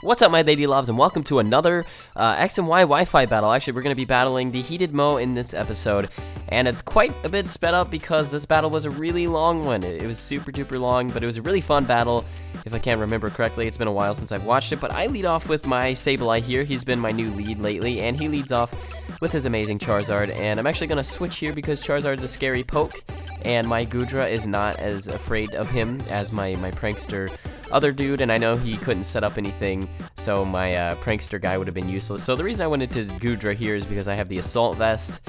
What's up, my lady loves, and welcome to another X and Y Wi-Fi battle. Actually, we're going to be battling the Heated Mo in this episode, and it's quite a bit sped up because this battle was a really long one. It was super duper long, but it was a really fun battle. If I can't remember correctly, it's been a while since I've watched it, but I lead off with my Sabaly here. He's been my new lead lately, and he leads off with his amazing Charizard, and I'm actually going to switch here because Charizard's a scary poke, and my Goodra is not as afraid of him as my prankster other dude, and I know he couldn't set up anything, so my prankster guy would have been useless. So the reason I went into Goodra here is because I have the Assault Vest,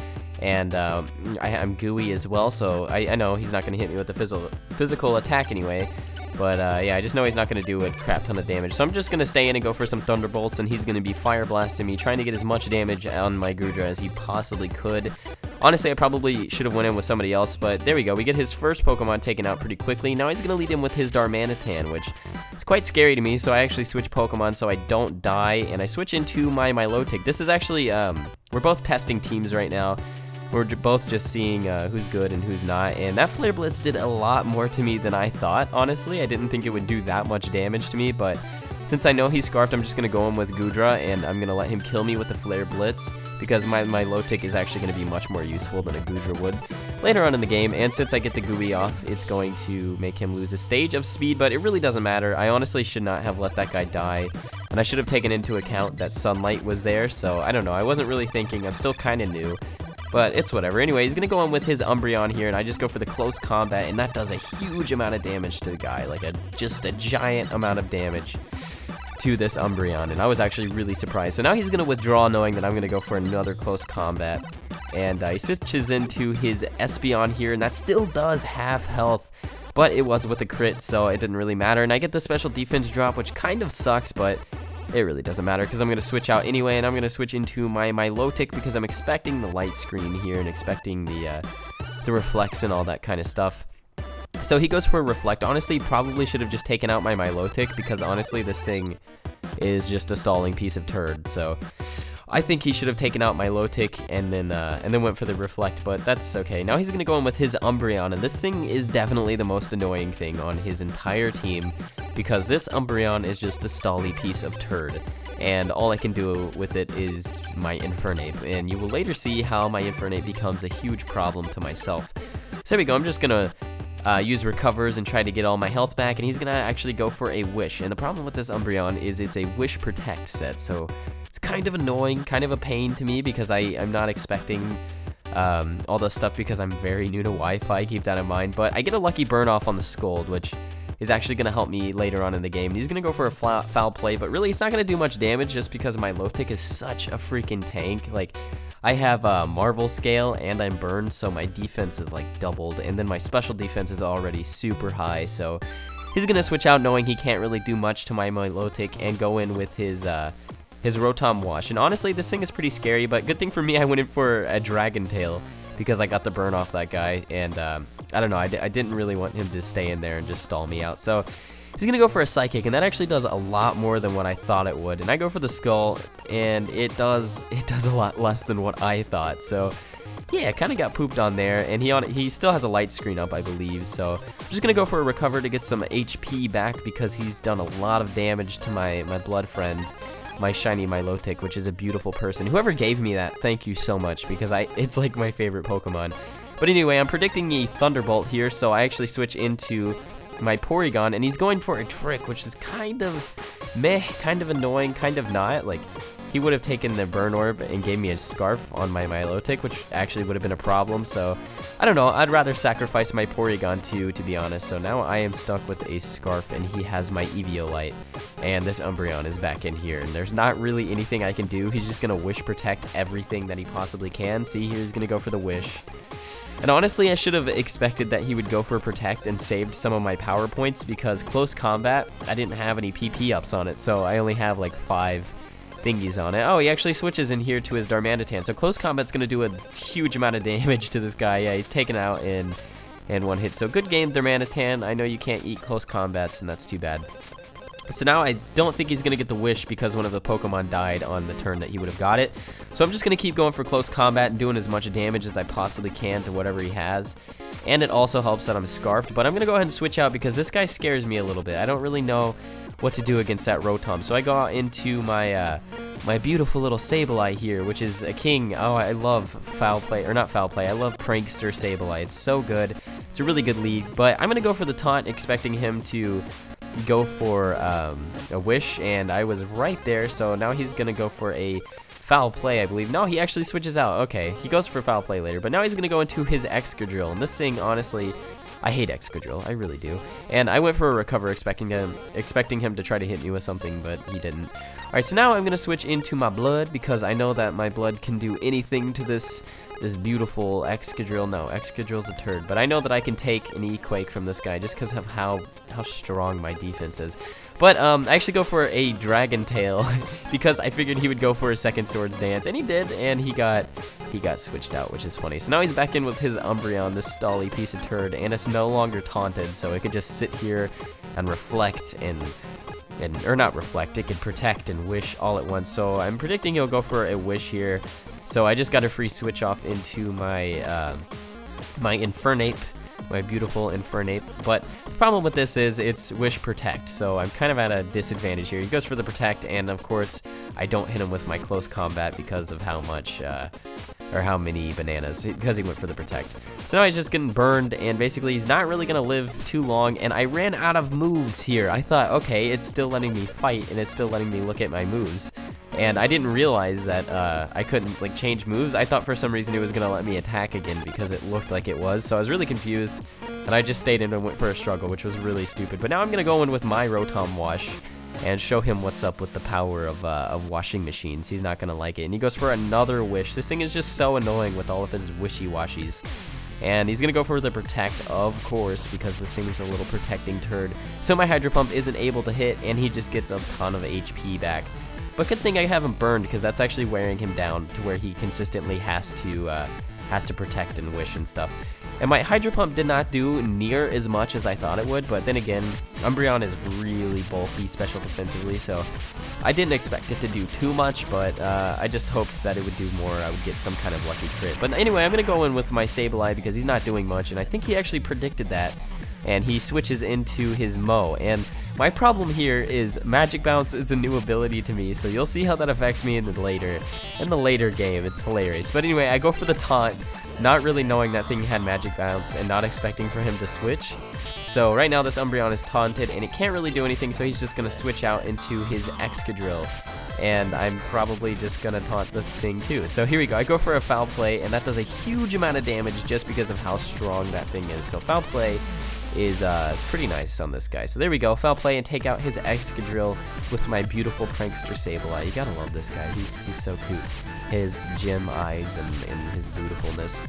and I'm gooey as well, so I know he's not going to hit me with the physical attack anyway. But yeah, I just know he's not going to do a crap ton of damage. So I'm just going to stay in and go for some Thunderbolts, and he's going to be Fire Blasting me, trying to get as much damage on my Goodra as he possibly could. Honestly, I probably should have went in with somebody else, but there we go. We get his first Pokemon taken out pretty quickly. Now he's going to lead in with his Darmanitan, which is quite scary to me, so I actually switch Pokemon so I don't die, and I switch into my Milotic. This is actually, we're both testing teams right now. We're both just seeing who's good and who's not, and that Flare Blitz did a lot more to me than I thought, honestly. I didn't think it would do that much damage to me, but since I know he's Scarfed, I'm just going to go in with Goodra, and I'm going to let him kill me with the Flare Blitz, because my Milotic is actually going to be much more useful than a Goodra would later on in the game, and since I get the Gooey off, it's going to make him lose a stage of speed, but it really doesn't matter. I honestly should not have let that guy die, and I should have taken into account that Sunlight was there, so I don't know. I wasn't really thinking. I'm still kind of new. But it's whatever. Anyway, he's going to go on with his Umbreon here, and I just go for the close combat, and that does a huge amount of damage to the guy. Like, just a giant amount of damage to this Umbreon, and I was actually really surprised. So now he's going to withdraw, knowing that I'm going to go for another close combat. And he switches into his Espeon here, and that still does half health. But it was with a crit, so it didn't really matter. And I get the special defense drop, which kind of sucks, but it really doesn't matter because I'm going to switch out anyway, and I'm going to switch into my Milotic because I'm expecting the light screen here and expecting the reflects and all that kind of stuff. So he goes for a Reflect. Honestly, probably should have just taken out my Milotic because honestly this thing is just a stalling piece of turd. So I think he should have taken out Milotic and then went for the Reflect, but that's okay. Now he's going to go in with his Umbreon, and this thing is definitely the most annoying thing on his entire team because this Umbreon is just a stally piece of turd, and all I can do with it is my Infernape, and you will later see how my Infernape becomes a huge problem to myself. So there we go. I'm just going to use Recovers and try to get all my health back, and he's going to actually go for a Wish, and the problem with this Umbreon is it's a Wish Protect set, so it's kind of annoying, kind of a pain to me because I'm not expecting all this stuff because I'm very new to Wi-Fi, keep that in mind. But I get a lucky burn off on the Scold, which is actually going to help me later on in the game. He's going to go for a foul play, but really it's not going to do much damage just because my Milotic is such a freaking tank. Like, I have Marvel Scale and I'm burned, so my defense is like doubled, and then my special defense is already super high, so he's going to switch out knowing he can't really do much to my Milotic and go in with his Rotom Wash. And honestly, this thing is pretty scary, but good thing for me I went in for a Dragon Tail because I got the burn off that guy, and I don't know, I didn't really want him to stay in there and just stall me out. So he's going to go for a Psychic, and that actually does a lot more than what I thought it would. And I go for the Skull, and it does a lot less than what I thought. So yeah, kind of got pooped on there, and he still has a light screen up, I believe, so I'm just going to go for a Recover to get some HP back because he's done a lot of damage to my blood friend, my shiny Milotic, which is a beautiful person. Whoever gave me that, thank you so much, because it's like my favorite Pokemon. But anyway, I'm predicting a Thunderbolt here, so I actually switch into my Porygon, and he's going for a Trick, which is kind of meh, kind of annoying, kind of not. Like, he would have taken the Burn Orb and gave me a Scarf on my Milotic, which actually would have been a problem, so I don't know, I'd rather sacrifice my Porygon to be honest. So now I am stuck with a Scarf, and he has my Eviolite, and this Umbreon is back in here, and there's not really anything I can do. He's just going to Wish Protect everything that he possibly can. See, he's going to go for the Wish. And honestly, I should have expected that he would go for Protect and saved some of my power points because Close Combat, I didn't have any PP ups on it, so I only have like 5 thingies on it. Oh, he actually switches in here to his Darmanitan, so Close Combat's going to do a huge amount of damage to this guy. Yeah, he's taken out in one hit. So good game, Darmanitan. I know you can't eat Close Combats, and that's too bad. So now I don't think he's going to get the wish because one of the Pokemon died on the turn that he would have got it. So I'm just going to keep going for close combat and doing as much damage as I possibly can to whatever he has. And it also helps that I'm scarfed, but I'm going to go ahead and switch out because this guy scares me a little bit. I don't really know what to do against that Rotom. So I go into my my beautiful little Sabaly here, which is a king. Oh, I love foul play, or not foul play. I love prankster Sabaly. It's so good. It's a really good league, but I'm going to go for the taunt, expecting him to go for a wish, and I was right there. So now he's going to go for a foul play, I believe. No, he actually switches out. Okay, he goes for foul play later, but now he's going to go into his Excadrill, and this thing, honestly, I hate Excadrill, I really do. And I went for a recover, expecting him to try to hit me with something, but he didn't. Alright, so now I'm going to switch into my blood, because I know that my blood can do anything to this beautiful Excadrill. No, Excadrill's a turd, but I know that I can take an E-Quake from this guy just because of how strong my defense is. But I actually go for a Dragon Tail because I figured he would go for a second Swords Dance, and he did, and he got switched out, which is funny. So now he's back in with his Umbreon, this stally piece of turd, and it's no longer taunted, so it could just sit here and reflect or not reflect, it could protect and wish all at once. So I'm predicting he'll go for a wish here. So I just got a free switch off into my my Infernape, my beautiful Infernape. But the problem with this is it's wish protect, so I'm kind of at a disadvantage here. He goes for the protect, and of course I don't hit him with my close combat because of how much or how many bananas, because he went for the protect. So now he's just getting burned, and basically he's not really gonna live too long, and I ran out of moves here. I thought, okay, it's still letting me fight, and it's still letting me look at my moves. And I didn't realize that I couldn't like change moves. I thought for some reason it was gonna let me attack again because it looked like it was. So I was really confused, and I just stayed in and went for a struggle, which was really stupid. But now I'm gonna go in with my Rotom Wash and show him what's up with the power of washing machines. He's not gonna like it, and he goes for another wish. This thing is just so annoying with all of his wishy-washies. And he's gonna go for the protect, of course, because this thing is a little protecting turd. So my Hydro Pump isn't able to hit, and he just gets a ton of HP back. But good thing I have him burned, because that's actually wearing him down to where he consistently has to protect and wish and stuff. And my Hydro Pump did not do near as much as I thought it would, but then again, Umbreon is really bulky special defensively, so I didn't expect it to do too much, but I just hoped that it would do more. I would get some kind of lucky crit. But anyway, I'm going to go in with my Sabaly because he's not doing much, and I think he actually predicted that, and he switches into his Mo. And my problem here is Magic Bounce is a new ability to me, so you'll see how that affects me in the later game. It's hilarious. But anyway, I go for the taunt, not really knowing that thing had Magic Bounce and not expecting for him to switch. So right now this Umbreon is taunted and it can't really do anything, so he's just going to switch out into his Excadrill. And I'm probably just going to taunt this thing too. So here we go. I go for a Foul Play, and that does a huge amount of damage just because of how strong that thing is. So Foul Play is pretty nice on this guy. So there we go, Foul Play, and take out his Excadrill with my beautiful prankster Sabaly. You gotta love this guy. He's so cute. His gem eyes and his beautifulness.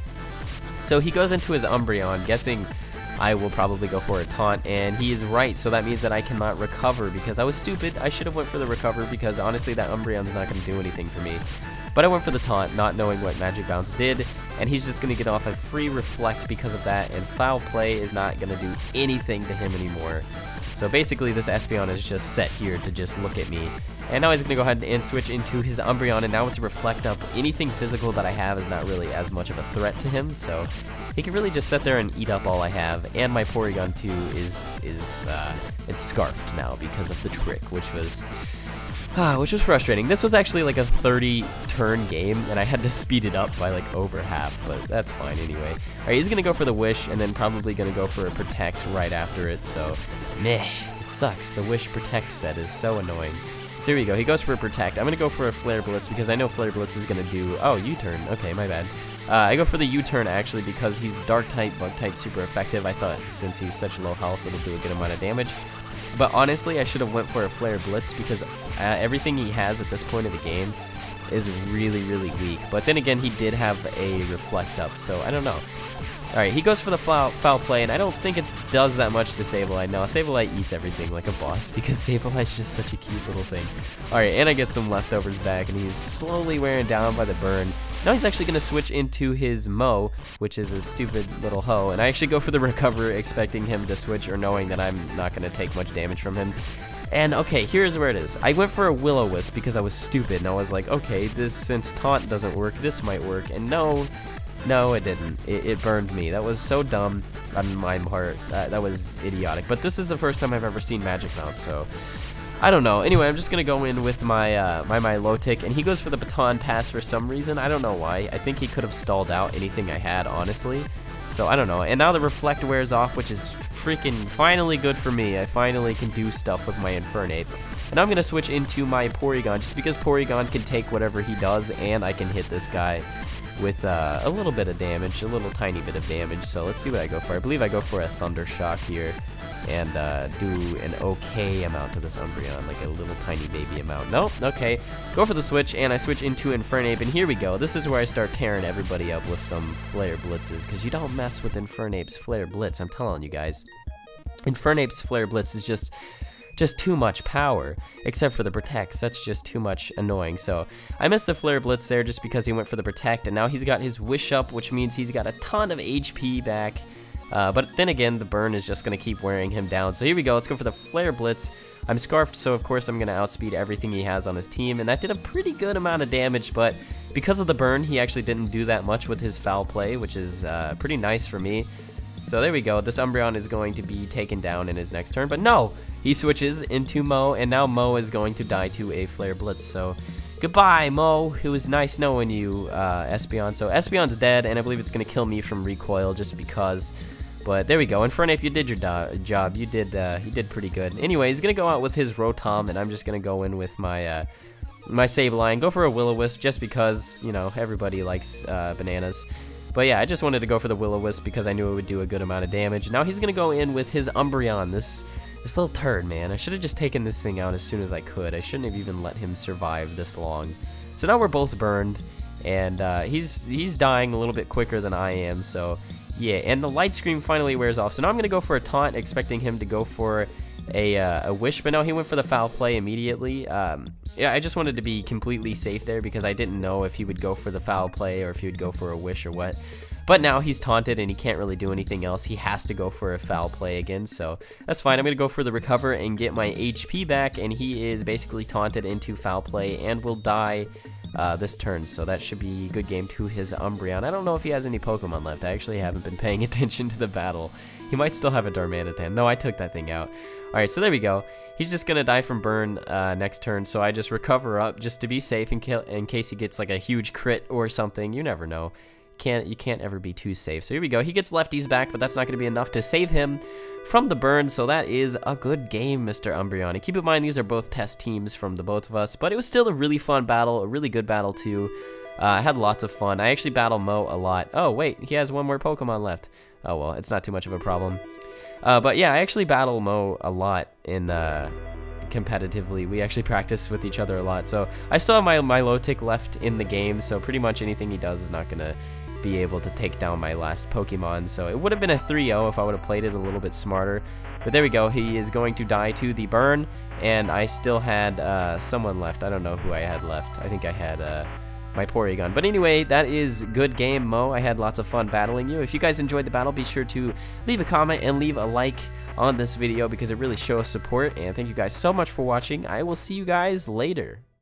So he goes into his Umbreon, guessing I will probably go for a taunt, and he is right. So that means that I cannot recover because I was stupid. I should have went for the recover because honestly that Umbreon's not going to do anything for me. But I went for the taunt, not knowing what Magic Bounce did, and he's just going to get off a free Reflect because of that, and Foul Play is not going to do anything to him anymore. So basically this Espeon is just set here to just look at me. And now he's going to go ahead and switch into his Umbreon, and now with the Reflect up, anything physical that I have is not really as much of a threat to him, so he can really just sit there and eat up all I have. And my Porygon 2 it's scarfed now because of the trick, which was frustrating. This was actually like a 30-turn game, and I had to speed it up by like over half, but that's fine anyway. Alright, he's gonna go for the Wish, and then probably gonna go for a Protect right after it, so meh, it sucks. The Wish Protect set is so annoying. So here we go, he goes for a Protect. I'm gonna go for a Flare Blitz because I know Flare Blitz is gonna do, oh, U-turn, okay, my bad. I go for the U-turn actually because he's Dark type, Bug type, super effective. I thought since he's such low health, it'll do a good amount of damage. But honestly, I should have went for a Flare Blitz because everything he has at this point of the game is really, really weak. But then again, he did have a Reflect up, so I don't know. Alright, he goes for the foul Play, and I don't think it does that much to Sabaly. No, Sabaly eats everything like a boss because Sabaly's just such a cute little thing. Alright, and I get some leftovers back, and he's slowly wearing down by the burn. Now he's actually going to switch into his Mo, which is a stupid little hoe, and I actually go for the Recover, expecting him to switch or knowing that I'm not going to take much damage from him. And okay, here's where it is. I went for a Will-O-Wisp because I was stupid, and I was like, okay, this, since taunt doesn't work, this might work. And no, it didn't. It burned me. That was so dumb on my part. That was idiotic. But this is the first time I've ever seen Magic Bounce, so I don't know. Anyway, I'm just gonna go in with my my Milotic, and he goes for the Baton Pass for some reason. I don't know why. I think he could have stalled out anything I had, honestly. So I don't know. And now the Reflect wears off, which is freaking finally good for me. I finally can do stuff with my Infernape. And I'm going to switch into my Porygon, just because Porygon can take whatever he does, and I can hit this guy with a little bit of damage, a little tiny bit of damage. So let's see what I go for. I believe I go for a Thunder Shock here, and do an okay amount to this Umbreon, like a little tiny baby amount. Nope, okay. Go for the switch, and I switch into Infernape, and here we go. This is where I start tearing everybody up with some Flare Blitzes, because you don't mess with Infernape's Flare Blitz, I'm telling you guys. Infernape's Flare Blitz is just too much power, except for the Protects. That's just too much annoying. So I missed the Flare Blitz there just because he went for the Protect, and now he's got his Wish up, which means he's got a ton of HP back. But then again, the burn is just going to keep wearing him down. So here we go. Let's go for the Flare Blitz. I'm Scarfed, so of course I'm going to outspeed everything he has on his team. And that did a pretty good amount of damage, but because of the burn, he actually didn't do that much with his Foul Play, which is pretty nice for me. So there we go. This Umbreon is going to be taken down in his next turn. But no! He switches into Mo, and now Mo is going to die to a Flare Blitz. So goodbye, Mo. It was nice knowing you, Espeon. So Espeon's dead, and I believe it's going to kill me from recoil just because. But there we go. Infernape, you did your job. You did pretty good. Anyway, he's going to go out with his Rotom, and I'm just going to go in with my my Sabaly. Go for a Will-O-Wisp just because, you know, everybody likes bananas. But yeah, I just wanted to go for the Will-O-Wisp because I knew it would do a good amount of damage. Now he's going to go in with his Umbreon, this little turd, man. I should have just taken this thing out as soon as I could. I shouldn't have even let him survive this long. So now we're both burned, and he's dying a little bit quicker than I am, so yeah. And the Light Scream finally wears off. So now I'm going to go for a Taunt, expecting him to go for a Wish, but no, he went for the Foul Play immediately. Yeah, I just wanted to be completely safe there because I didn't know if he would go for the Foul Play or if he would go for a Wish or what. But now he's taunted and he can't really do anything else. He has to go for a Foul Play again, so that's fine. I'm going to go for the Recover and get my HP back, and he is basically taunted into Foul Play and will die this turn, so that should be a good game to his Umbreon. I don't know if he has any Pokemon left. I actually haven't been paying attention to the battle. He might still have a Darmanitan. No, I took that thing out. Alright, so there we go. He's just going to die from burn next turn, so I just recover up just to be safe in case he gets like a huge crit or something. You never know. You can't ever be too safe. So here we go. He gets lefties back, but that's not going to be enough to save him from the burn, so that is a good game, Mr. Umbreon. And keep in mind, these are both test teams from the both of us, but it was still a really fun battle, a really good battle too. I had lots of fun. I actually battle Mo a lot. Oh, wait, he has one more Pokemon left. Oh, well, it's not too much of a problem. But yeah, I actually battle Mo a lot in competitively. We actually practice with each other a lot. So I still have my Milotic left in the game, so pretty much anything he does is not going to be able to take down my last Pokemon. So it would have been a 3-0 if I would have played it a little bit smarter. But there we go. He is going to die to the burn, and I still had someone left. I don't know who I had left. I think I had my Porygon. But anyway, that is good game, Mo. I had lots of fun battling you. If you guys enjoyed the battle, be sure to leave a comment and leave a like on this video because it really shows support. And thank you guys so much for watching. I will see you guys later.